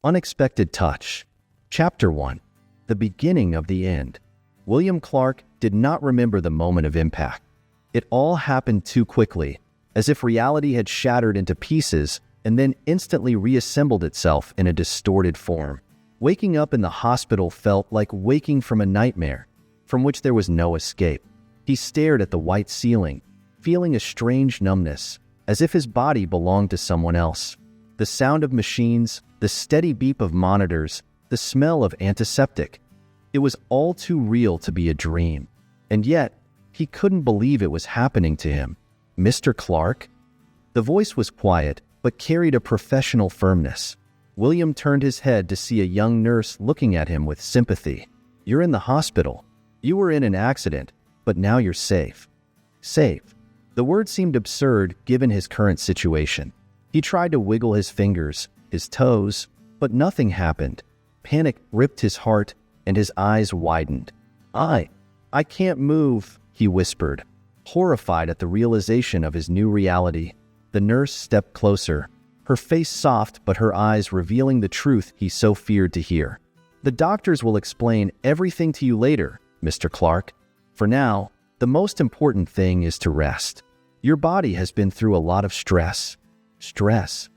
Unexpected Touch. Chapter 1. The Beginning of the End. William Clark did not remember the moment of impact. It all happened too quickly, as if reality had shattered into pieces and then instantly reassembled itself in a distorted form. Waking up in the hospital felt like waking from a nightmare, from which there was no escape. He stared at the white ceiling, feeling a strange numbness, as if his body belonged to someone else. The sound of machines, the steady beep of monitors, the smell of antiseptic. It was all too real to be a dream. And yet, he couldn't believe it was happening to him. Mr. Clark? The voice was quiet, but carried a professional firmness. William turned his head to see a young nurse looking at him with sympathy. "You're in the hospital. You were in an accident, but now you're safe." Safe. The word seemed absurd given his current situation. He tried to wiggle his fingers, his toes, but nothing happened. Panic ripped his heart, and his eyes widened. I can't move," he whispered, horrified at the realization of his new reality. The nurse stepped closer, her face soft but her eyes revealing the truth he so feared to hear. "The doctors will explain everything to you later, Mr. Clark. For now, the most important thing is to rest. Your body has been through a lot of stress." Stress.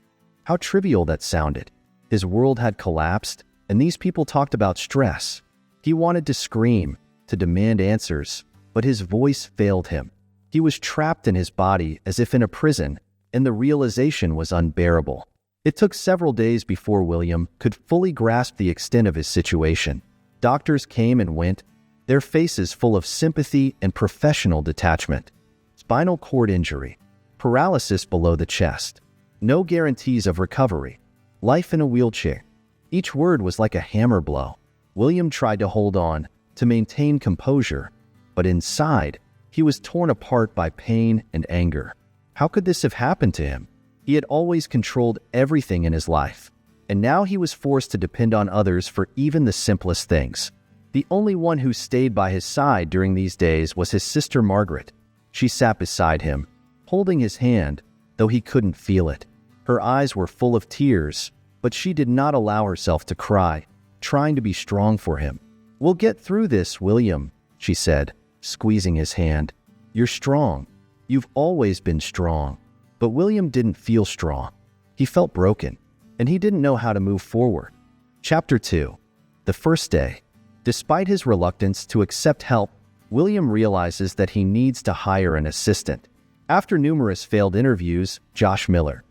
How trivial that sounded. His world had collapsed, and these people talked about stress. He wanted to scream, to demand answers, but his voice failed him. He was trapped in his body as if in a prison, and the realization was unbearable. It took several days before William could fully grasp the extent of his situation. Doctors came and went, their faces full of sympathy and professional detachment. Spinal cord injury, paralysis below the chest, no guarantees of recovery, life in a wheelchair. Each word was like a hammer blow. William tried to hold on, to maintain composure, but inside, he was torn apart by pain and anger. How could this have happened to him? He had always controlled everything in his life, and now he was forced to depend on others for even the simplest things. The only one who stayed by his side during these days was his sister Margaret. She sat beside him, holding his hand, though he couldn't feel it. Her eyes were full of tears, but she did not allow herself to cry, trying to be strong for him. "We'll get through this, William," she said, squeezing his hand. "You're strong. You've always been strong." But William didn't feel strong. He felt broken, and he didn't know how to move forward. Chapter 2. The first day. Despite his reluctance to accept help, William realizes that he needs to hire an assistant. After numerous failed interviews, Josh Miller,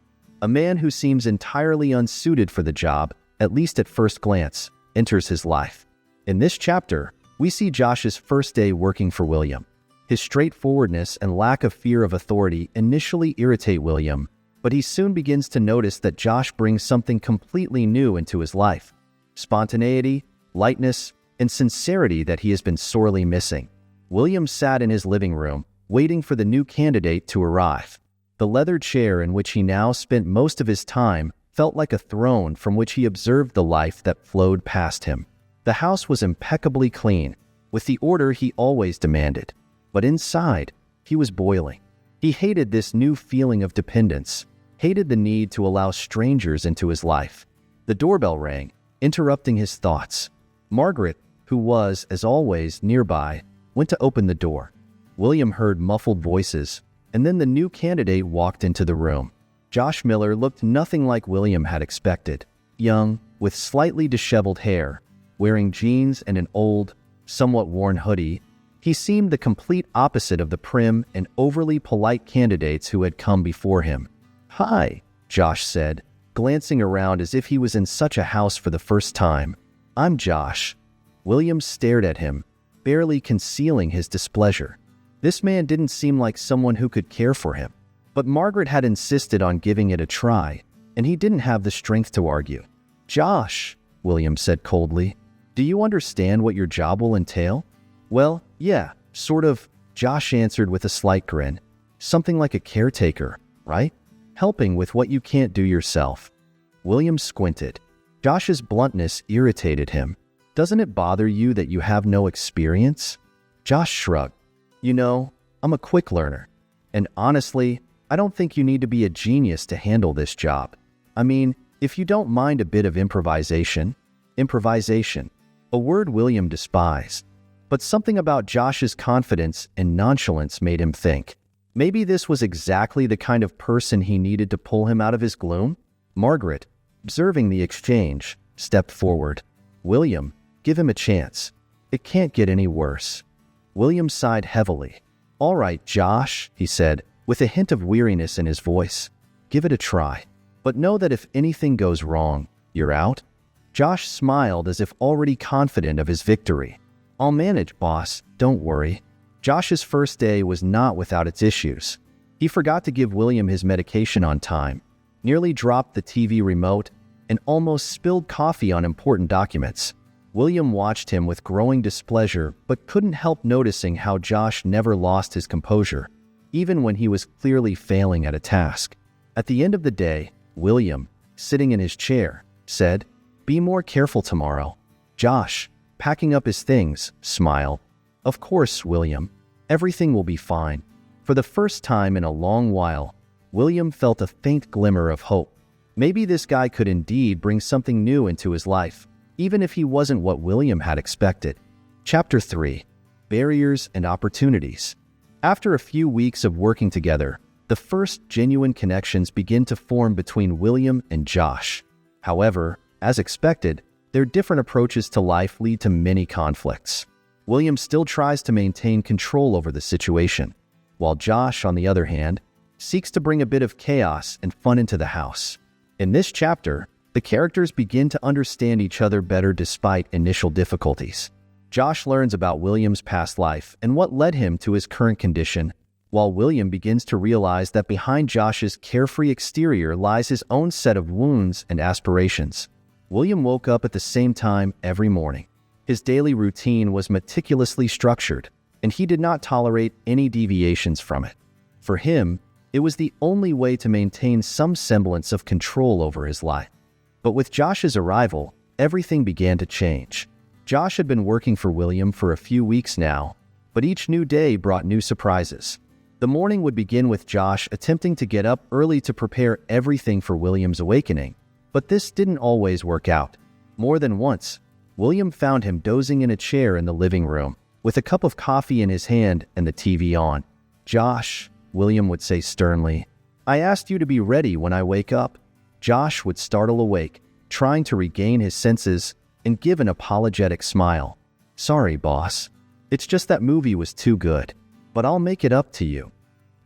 a man who seems entirely unsuited for the job, at least at first glance, enters his life. In this chapter, we see Josh's first day working for William. His straightforwardness and lack of fear of authority initially irritate William, but he soon begins to notice that Josh brings something completely new into his life: spontaneity, lightness, and sincerity that he has been sorely missing. William sat in his living room, waiting for the new candidate to arrive. The leather chair in which he now spent most of his time felt like a throne from which he observed the life that flowed past him. The house was impeccably clean, with the order he always demanded. But inside, he was boiling. He hated this new feeling of dependence, hated the need to allow strangers into his life. The doorbell rang, interrupting his thoughts. Margaret, who was, as always, nearby, went to open the door. William heard muffled voices, and then the new candidate walked into the room. Josh Miller looked nothing like William had expected. Young, with slightly disheveled hair, wearing jeans and an old, somewhat worn hoodie, he seemed the complete opposite of the prim and overly polite candidates who had come before him. "Hi," Josh said, glancing around as if he was in such a house for the first time. "I'm Josh." William stared at him, barely concealing his displeasure. This man didn't seem like someone who could care for him. But Margaret had insisted on giving it a try, and he didn't have the strength to argue. "Josh," William said coldly, "do you understand what your job will entail?" "Well, yeah, sort of," Josh answered with a slight grin. "Something like a caretaker, right? Helping with what you can't do yourself." William squinted. Josh's bluntness irritated him. "Doesn't it bother you that you have no experience?" Josh shrugged. "You know, I'm a quick learner. And honestly, I don't think you need to be a genius to handle this job. I mean, If you don't mind a bit of improvisation, a word William despised. But something about Josh's confidence and nonchalance made him think, maybe this was exactly the kind of person he needed to pull him out of his gloom? Margaret, observing the exchange, stepped forward. William, give him a chance. It can't get any worse. William sighed heavily. All right, Josh, he said, with a hint of weariness in his voice. Give it a try. But know that if anything goes wrong, you're out. Josh smiled as if already confident of his victory. I'll manage, boss, don't worry. Josh's first day was not without its issues. He forgot to give William his medication on time, nearly dropped the TV remote, and almost spilled coffee on important documents. William watched him with growing displeasure but couldn't help noticing how Josh never lost his composure, even when he was clearly failing at a task. At the end of the day, William, sitting in his chair, said, "Be more careful tomorrow." Josh, packing up his things, smiled. "Of course, William. Everything will be fine." For the first time in a long while, William felt a faint glimmer of hope. Maybe this guy could indeed bring something new into his life, even if he wasn't what William had expected. Chapter 3. Barriers and Opportunities. After a few weeks of working together, the first genuine connections begin to form between William and Josh. However, as expected, their different approaches to life lead to many conflicts. William still tries to maintain control over the situation, while Josh, on the other hand, seeks to bring a bit of chaos and fun into the house. In this chapter, the characters begin to understand each other better despite initial difficulties. Josh learns about William's past life and what led him to his current condition, while William begins to realize that behind Josh's carefree exterior lies his own set of wounds and aspirations. William woke up at the same time every morning. His daily routine was meticulously structured, and he did not tolerate any deviations from it. For him, it was the only way to maintain some semblance of control over his life. But with Josh's arrival, everything began to change. Josh had been working for William for a few weeks now, but each new day brought new surprises. The morning would begin with Josh attempting to get up early to prepare everything for William's awakening, but this didn't always work out. More than once, William found him dozing in a chair in the living room, with a cup of coffee in his hand and the TV on. "Josh," William would say sternly, "I asked you to be ready when I wake up." Josh would startle awake, trying to regain his senses, and give an apologetic smile. "Sorry, boss. It's just that movie was too good, but I'll make it up to you."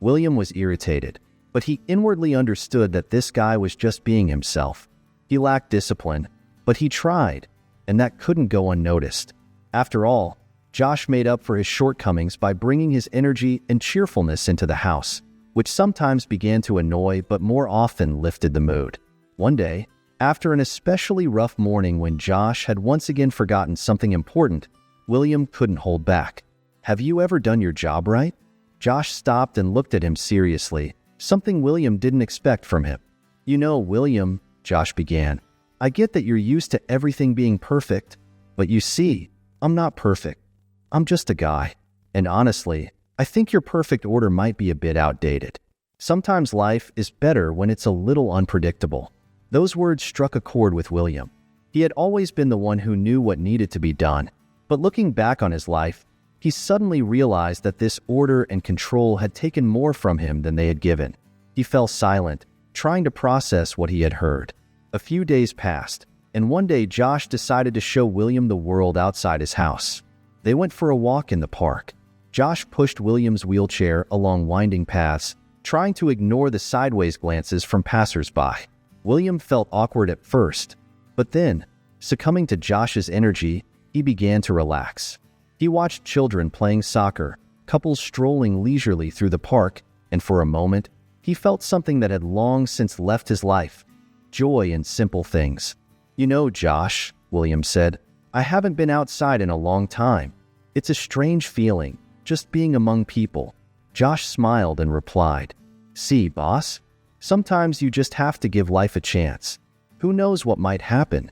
William was irritated, but he inwardly understood that this guy was just being himself. He lacked discipline, but he tried, and that couldn't go unnoticed. After all, Josh made up for his shortcomings by bringing his energy and cheerfulness into the house, which sometimes began to annoy but more often lifted the mood. One day, after an especially rough morning when Josh had once again forgotten something important, William couldn't hold back. "Have you ever done your job right?" Josh stopped and looked at him seriously, something William didn't expect from him. "You know, William," Josh began, "I get that you're used to everything being perfect, but you see, I'm not perfect. I'm just a guy. And honestly, I think your perfect order might be a bit outdated. Sometimes life is better when it's a little unpredictable." Those words struck a chord with William. He had always been the one who knew what needed to be done, but looking back on his life, he suddenly realized that this order and control had taken more from him than they had given. He fell silent, trying to process what he had heard. A few days passed, and one day Josh decided to show William the world outside his house. They went for a walk in the park. Josh pushed William's wheelchair along winding paths, trying to ignore the sideways glances from passers-by. William felt awkward at first, but then, succumbing to Josh's energy, he began to relax. He watched children playing soccer, couples strolling leisurely through the park, and for a moment, he felt something that had long since left his life: joy in simple things. "You know, Josh," William said, "I haven't been outside in a long time. It's a strange feeling, just being among people." Josh smiled and replied, "See, boss, sometimes you just have to give life a chance. Who knows what might happen?"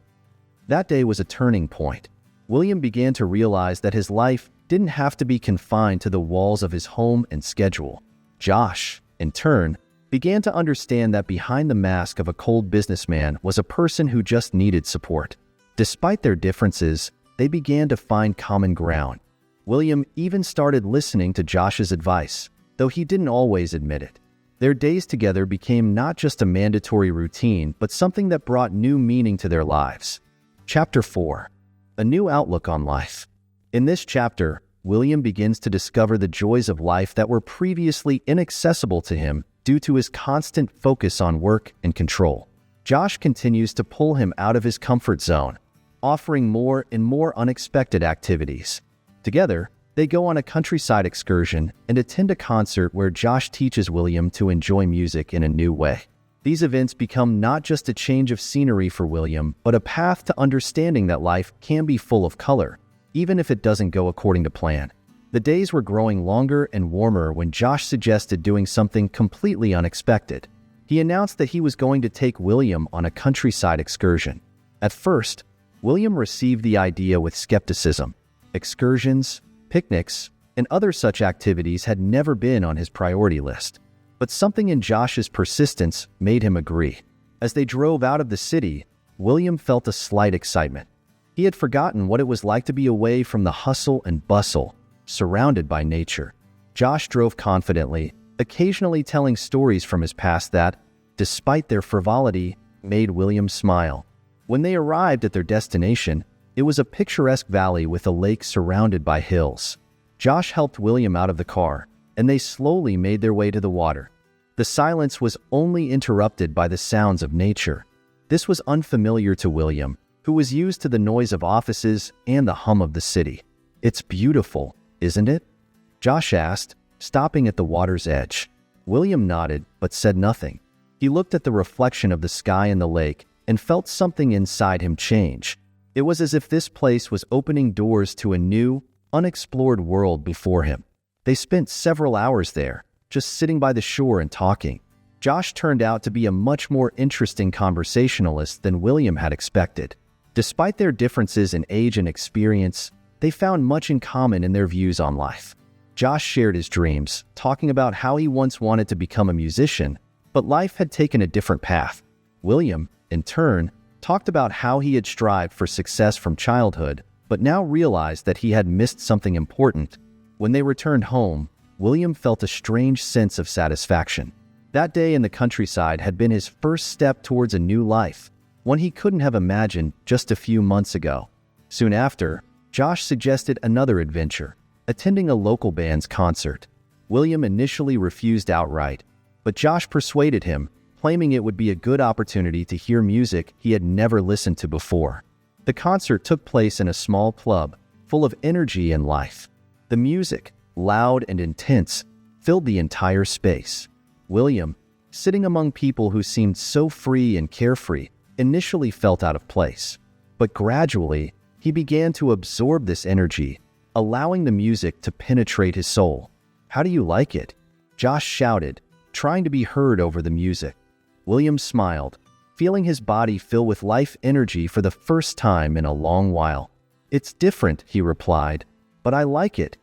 That day was a turning point. William began to realize that his life didn't have to be confined to the walls of his home and schedule. Josh, in turn, began to understand that behind the mask of a cold businessman was a person who just needed support. Despite their differences, they began to find common ground. William even started listening to Josh's advice, though he didn't always admit it. Their days together became not just a mandatory routine, but something that brought new meaning to their lives. Chapter 4. A New Outlook on Life. In this chapter, William begins to discover the joys of life that were previously inaccessible to him due to his constant focus on work and control. Josh continues to pull him out of his comfort zone, offering more and more unexpected activities. Together, they go on a countryside excursion and attend a concert where Josh teaches William to enjoy music in a new way. These events become not just a change of scenery for William, but a path to understanding that life can be full of color, even if it doesn't go according to plan. The days were growing longer and warmer when Josh suggested doing something completely unexpected. He announced that he was going to take William on a countryside excursion. At first, William received the idea with skepticism. Excursions, picnics, and other such activities had never been on his priority list. But something in Josh's persistence made him agree. As they drove out of the city, William felt a slight excitement. He had forgotten what it was like to be away from the hustle and bustle, surrounded by nature. Josh drove confidently, occasionally telling stories from his past that, despite their frivolity, made William smile. When they arrived at their destination, it was a picturesque valley with a lake surrounded by hills. Josh helped William out of the car, and they slowly made their way to the water. The silence was only interrupted by the sounds of nature. This was unfamiliar to William, who was used to the noise of offices and the hum of the city. "It's beautiful, isn't it?" Josh asked, stopping at the water's edge. William nodded, but said nothing. He looked at the reflection of the sky and the lake and felt something inside him change. It was as if this place was opening doors to a new, unexplored world before him. They spent several hours there, just sitting by the shore and talking. Josh turned out to be a much more interesting conversationalist than William had expected. Despite their differences in age and experience, they found much in common in their views on life. Josh shared his dreams, talking about how he once wanted to become a musician, but life had taken a different path. William, in turn, talked about how he had strived for success from childhood, but now realized that he had missed something important. When they returned home, William felt a strange sense of satisfaction. That day in the countryside had been his first step towards a new life, one he couldn't have imagined just a few months ago. Soon after, Josh suggested another adventure, attending a local band's concert. William initially refused outright, but Josh persuaded him, claiming it would be a good opportunity to hear music he had never listened to before. The concert took place in a small club, full of energy and life. The music, loud and intense, filled the entire space. William, sitting among people who seemed so free and carefree, initially felt out of place. But gradually, he began to absorb this energy, allowing the music to penetrate his soul. "How do you like it?" Josh shouted, trying to be heard over the music. William smiled, feeling his body fill with life energy for the first time in a long while. "It's different," he replied, "but I like it."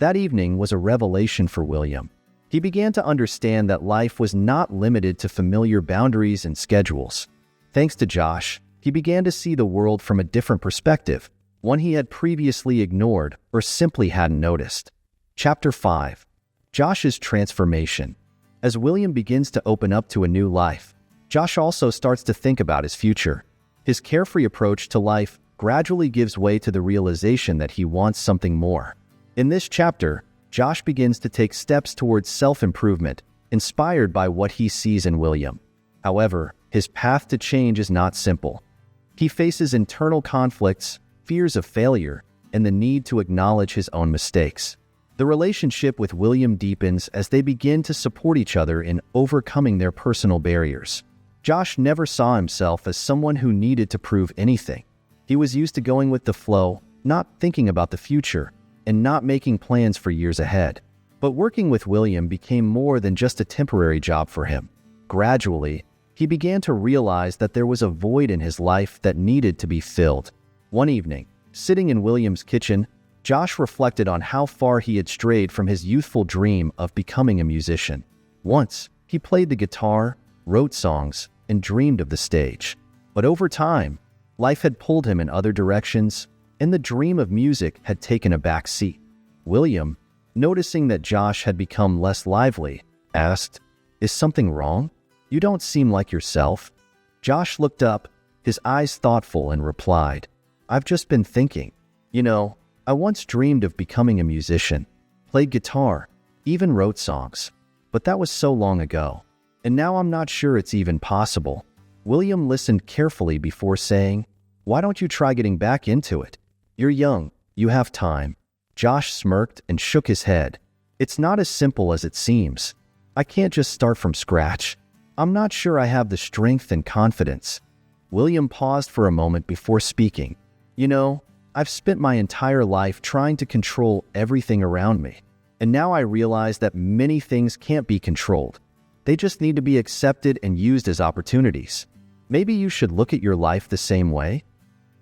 That evening was a revelation for William. He began to understand that life was not limited to familiar boundaries and schedules. Thanks to Josh, he began to see the world from a different perspective, one he had previously ignored or simply hadn't noticed. Chapter 5. Josh's Transformation. As William begins to open up to a new life, Josh also starts to think about his future. His carefree approach to life gradually gives way to the realization that he wants something more. In this chapter, Josh begins to take steps towards self-improvement, inspired by what he sees in William. However, his path to change is not simple. He faces internal conflicts, fears of failure, and the need to acknowledge his own mistakes. The relationship with William deepens as they begin to support each other in overcoming their personal barriers. Josh never saw himself as someone who needed to prove anything. He was used to going with the flow, not thinking about the future, and not making plans for years ahead. But working with William became more than just a temporary job for him. Gradually, he began to realize that there was a void in his life that needed to be filled. One evening, sitting in William's kitchen, Josh reflected on how far he had strayed from his youthful dream of becoming a musician. Once, He played the guitar, wrote songs, and dreamed of the stage. But over time, life had pulled him in other directions, and the dream of music had taken a back seat. William, noticing that Josh had become less lively, asked, "Is something wrong? You don't seem like yourself." Josh looked up, his eyes thoughtful, and replied, "I've just been thinking. I once dreamed of becoming a musician, played guitar, even wrote songs. But that was so long ago, and now I'm not sure it's even possible." William listened carefully before saying, "Why don't you try getting back into it? You're young, you have time." Josh smirked and shook his head. "It's not as simple as it seems. I can't just start from scratch. I'm not sure I have the strength and confidence." William paused for a moment before speaking. "I've spent my entire life trying to control everything around me, and now I realize that many things can't be controlled. They just need to be accepted and used as opportunities. Maybe you should look at your life the same way."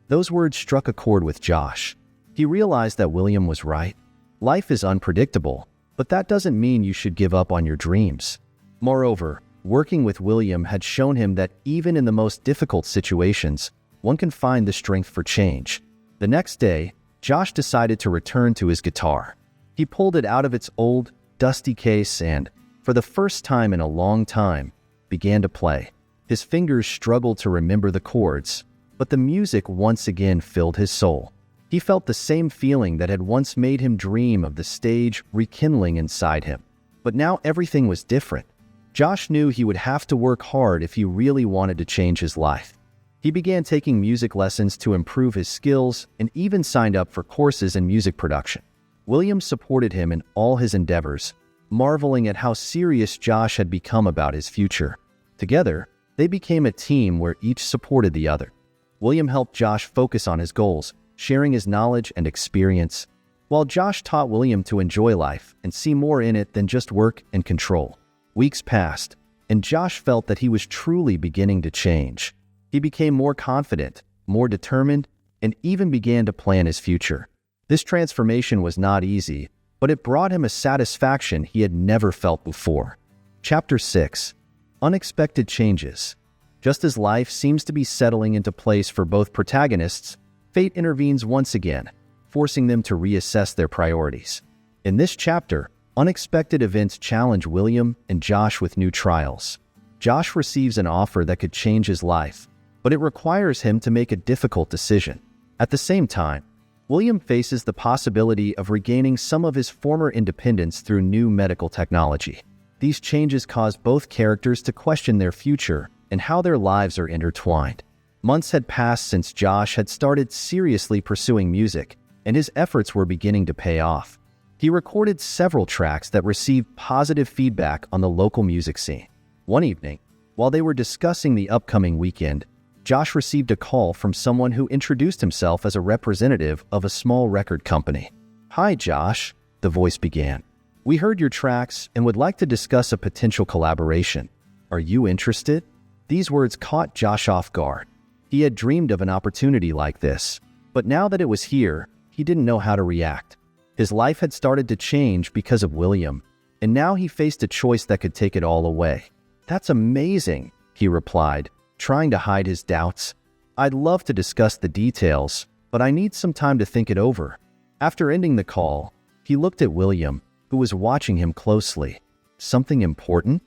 Those words struck a chord with Josh. He realized that William was right. Life is unpredictable, but that doesn't mean you should give up on your dreams. Moreover, working with William had shown him that even in the most difficult situations, one can find the strength for change. The next day, Josh decided to return to his guitar. He pulled it out of its old, dusty case and, for the first time in a long time, began to play. His fingers struggled to remember the chords, but the music once again filled his soul. He felt the same feeling that had once made him dream of the stage rekindling inside him. But now everything was different. Josh knew he would have to work hard if he really wanted to change his life. He began taking music lessons to improve his skills and even signed up for courses in music production. William supported him in all his endeavors, marveling at how serious Josh had become about his future. Together, they became a team where each supported the other. William helped Josh focus on his goals, sharing his knowledge and experience, while Josh taught William to enjoy life and see more in it than just work and control. Weeks passed, and Josh felt that he was truly beginning to change. He became more confident, more determined, and even began to plan his future. This transformation was not easy, but it brought him a satisfaction he had never felt before. Chapter 6. Unexpected Changes. Just as life seems to be settling into place for both protagonists, fate intervenes once again, forcing them to reassess their priorities. In this chapter, unexpected events challenge William and Josh with new trials. Josh receives an offer that could change his life, but it requires him to make a difficult decision. At the same time, William faces the possibility of regaining some of his former independence through new medical technology. These changes cause both characters to question their future and how their lives are intertwined. Months had passed since Josh had started seriously pursuing music, and his efforts were beginning to pay off. He recorded several tracks that received positive feedback on the local music scene. One evening, while they were discussing the upcoming weekend, Josh received a call from someone who introduced himself as a representative of a small record company. "Hi, Josh," the voice began. "We heard your tracks and would like to discuss a potential collaboration. Are you interested?" These words caught Josh off guard. He had dreamed of an opportunity like this, but now that it was here, he didn't know how to react. His life had started to change because of William, and now he faced a choice that could take it all away. "That's amazing," he replied, trying to hide his doubts. "I'd love to discuss the details, but I need some time to think it over." After ending the call, he looked at William, who was watching him closely. "Something important?"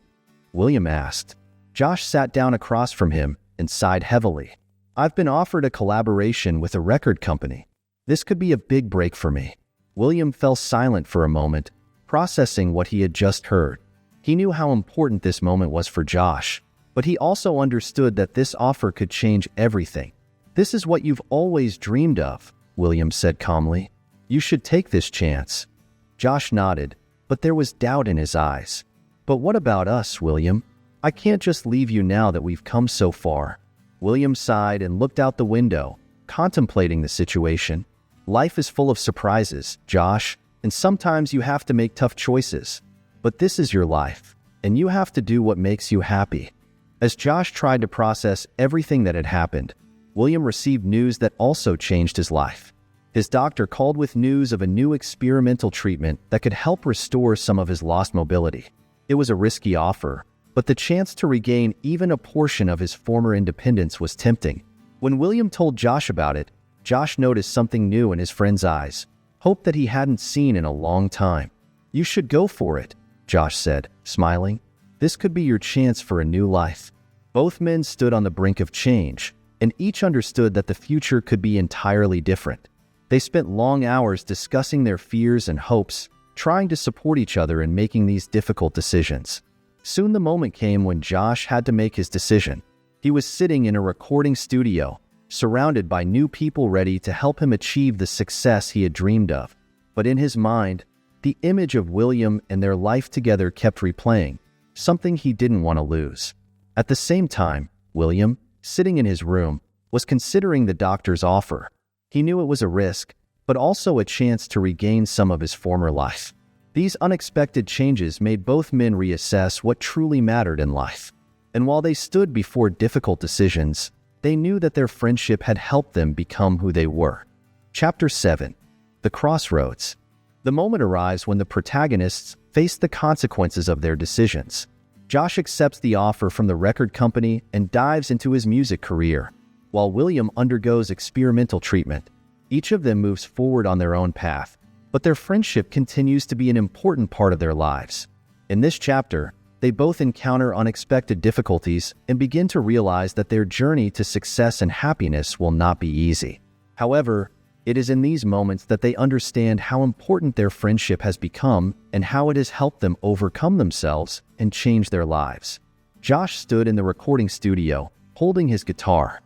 William asked. Josh sat down across from him and sighed heavily. "I've been offered a collaboration with a record company. This could be a big break for me." William fell silent for a moment, processing what he had just heard. He knew how important this moment was for Josh, but he also understood that this offer could change everything. "This is what you've always dreamed of," William said calmly. "You should take this chance." Josh nodded, but there was doubt in his eyes. "But what about us, William? I can't just leave you now that we've come so far." William sighed and looked out the window, contemplating the situation. "Life is full of surprises, Josh, and sometimes you have to make tough choices. But this is your life, and you have to do what makes you happy." As Josh tried to process everything that had happened, William received news that also changed his life. His doctor called with news of a new experimental treatment that could help restore some of his lost mobility. It was a risky offer, but the chance to regain even a portion of his former independence was tempting. When William told Josh about it, Josh noticed something new in his friend's eyes, hope that he hadn't seen in a long time. "You should go for it," Josh said, smiling. "This could be your chance for a new life." Both men stood on the brink of change, and each understood that the future could be entirely different. They spent long hours discussing their fears and hopes, trying to support each other in making these difficult decisions. Soon the moment came when Josh had to make his decision. He was sitting in a recording studio, surrounded by new people ready to help him achieve the success he had dreamed of. But in his mind, the image of William and their life together kept replaying, something he didn't want to lose. At the same time, William, sitting in his room, was considering the doctor's offer. He knew it was a risk, but also a chance to regain some of his former life. These unexpected changes made both men reassess what truly mattered in life. And while they stood before difficult decisions, they knew that their friendship had helped them become who they were. Chapter 7. The Crossroads. The moment arrives when the protagonists face the consequences of their decisions. Josh accepts the offer from the record company and dives into his music career, while William undergoes experimental treatment. Each of them moves forward on their own path, but their friendship continues to be an important part of their lives. In this chapter, they both encounter unexpected difficulties and begin to realize that their journey to success and happiness will not be easy. However, it is in these moments that they understand how important their friendship has become and how it has helped them overcome themselves and change their lives. Josh stood in the recording studio, holding his guitar.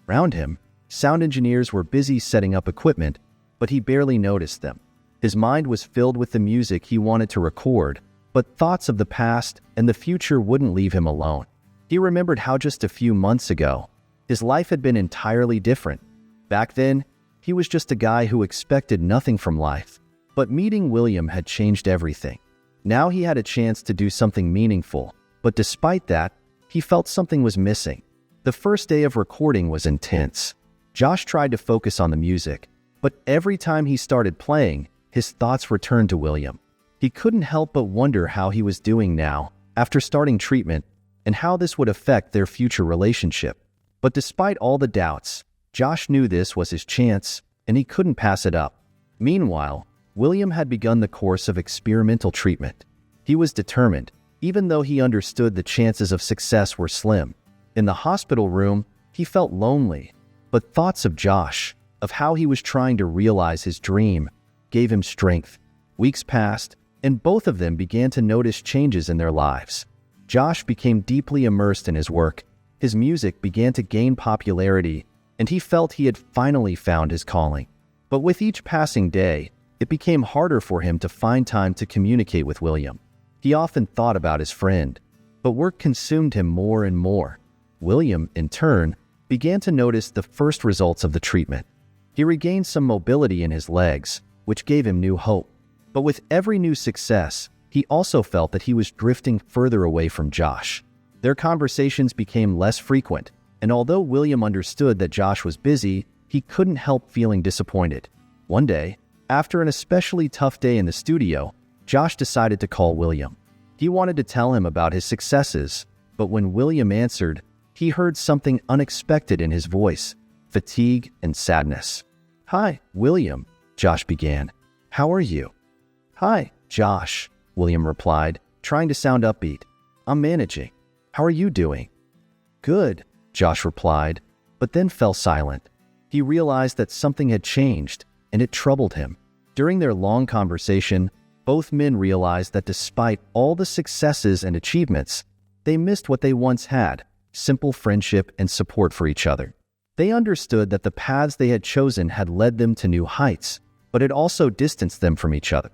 Around him, sound engineers were busy setting up equipment, but he barely noticed them. His mind was filled with the music he wanted to record, but thoughts of the past and the future wouldn't leave him alone. He remembered how just a few months ago, his life had been entirely different. Back then, he was just a guy who expected nothing from life, but meeting William had changed everything. Now he had a chance to do something meaningful, but despite that, he felt something was missing. The first day of recording was intense. Josh tried to focus on the music, but every time he started playing, his thoughts returned to William. He couldn't help but wonder how he was doing now, after starting treatment, and how this would affect their future relationship. But despite all the doubts, Josh knew this was his chance, and he couldn't pass it up. Meanwhile, William had begun the course of experimental treatment. He was determined, even though he understood the chances of success were slim. In the hospital room, he felt lonely, but thoughts of Josh, of how he was trying to realize his dream, gave him strength. Weeks passed, and both of them began to notice changes in their lives. Josh became deeply immersed in his work. His music began to gain popularity, and he felt he had finally found his calling. But with each passing day, it became harder for him to find time to communicate with William. He often thought about his friend, but work consumed him more and more. William, in turn, began to notice the first results of the treatment. He regained some mobility in his legs, which gave him new hope. But with every new success, he also felt that he was drifting further away from Josh. Their conversations became less frequent, and although William understood that Josh was busy, he couldn't help feeling disappointed. One day, after an especially tough day in the studio, Josh decided to call William. He wanted to tell him about his successes, but when William answered, he heard something unexpected in his voice, fatigue and sadness. "Hi, William," Josh began. "How are you?" "Hi, Josh," William replied, trying to sound upbeat. "I'm managing. How are you doing?" "Good," Josh replied, but then fell silent. He realized that something had changed, and it troubled him. During their long conversation, both men realized that despite all the successes and achievements, they missed what they once had: simple friendship and support for each other. They understood that the paths they had chosen had led them to new heights, but it also distanced them from each other.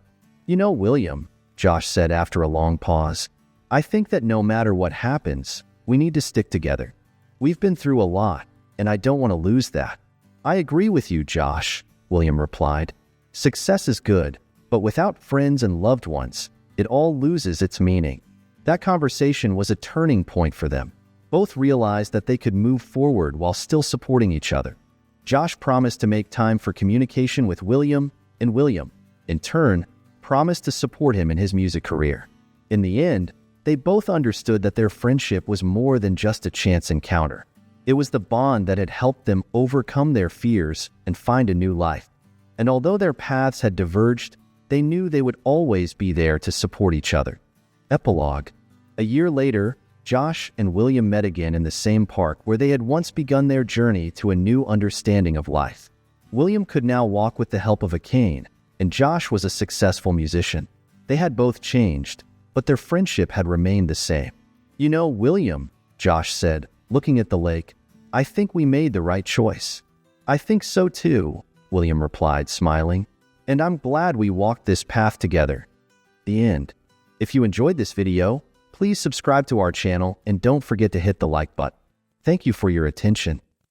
"You know, William," Josh said after a long pause, "I think that no matter what happens, we need to stick together. We've been through a lot, and I don't want to lose that." "I agree with you, Josh," William replied. "Success is good, but without friends and loved ones, it all loses its meaning." That conversation was a turning point for them. Both realized that they could move forward while still supporting each other. Josh promised to make time for communication with William, and William, in turn, promised to support him in his music career. In the end, They both understood that their friendship was more than just a chance encounter. It was the bond that had helped them overcome their fears and find a new life. And although their paths had diverged, they knew they would always be there to support each other. Epilogue. A year later, Josh and William met again in the same park where they had once begun their journey to a new understanding of life. William could now walk with the help of a cane, and Josh was a successful musician. They had both changed, but their friendship had remained the same. "You know, William," Josh said, looking at the lake, "I think we made the right choice." "I think so too," William replied, smiling. "And I'm glad we walked this path together." The end. If you enjoyed this video, please subscribe to our channel and don't forget to hit the like button. Thank you for your attention.